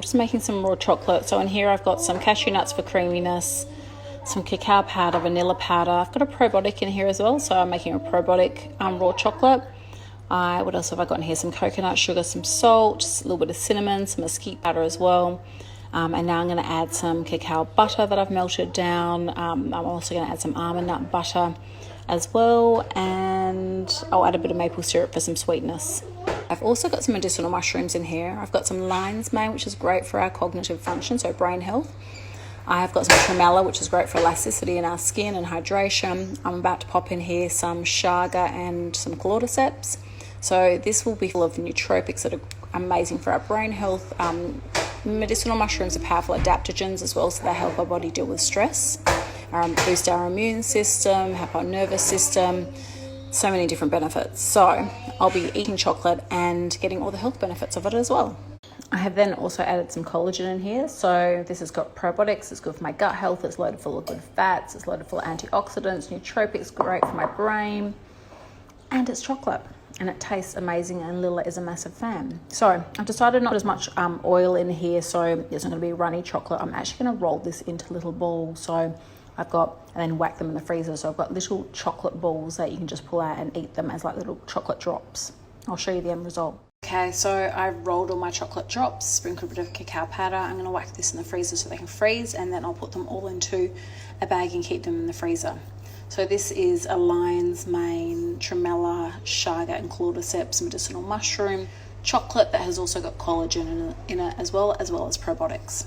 I'm just making some raw chocolate. So in here I've got some cashew nuts for creaminess, some cacao powder, vanilla powder. I've got a probiotic in here as well, so I'm making a probiotic raw chocolate. What else have I got in here? Some coconut sugar, some salt, just a little bit of cinnamon, some mesquite powder as well. And now I'm going to add some cacao butter that I've melted down. I'm also going to add some almond nut butter as well, and I'll add a bit of maple syrup for some sweetness. I've also got some medicinal mushrooms in here. I've got some lion's mane, which is great for our cognitive function, so brain health. I have got some tremella, which is great for elasticity in our skin and hydration. I'm about to pop in here some chaga and some cordyceps. So this will be full of nootropics that are amazing for our brain health. Medicinal mushrooms are powerful adaptogens as well, so they help our body deal with stress, boost our immune system, help our nervous system, so many different benefits. So I'll be eating chocolate and getting all the health benefits of it as well. I have then also added some collagen in here. So this has got probiotics, it's good for my gut health, it's loaded full of good fats, it's loaded full of antioxidants, nootropics, great for my brain, and it's chocolate. And it tastes amazing, and Lila is a massive fan. So I've decided not as much oil in here, so it's not going to be runny chocolate. I'm actually going to roll this into little balls. So I've got, and then whack them in the freezer. So I've got little chocolate balls that you can just pull out and eat them as like little chocolate drops. I'll show you the end result. Okay, so I've rolled all my chocolate drops, sprinkled a bit of cacao powder. I'm going to whack this in the freezer so they can freeze, and then I'll put them all into a bag and keep them in the freezer. So this is a lion's mane, tremella, chaga and cordyceps medicinal mushroom chocolate that has also got collagen in it as well as probiotics.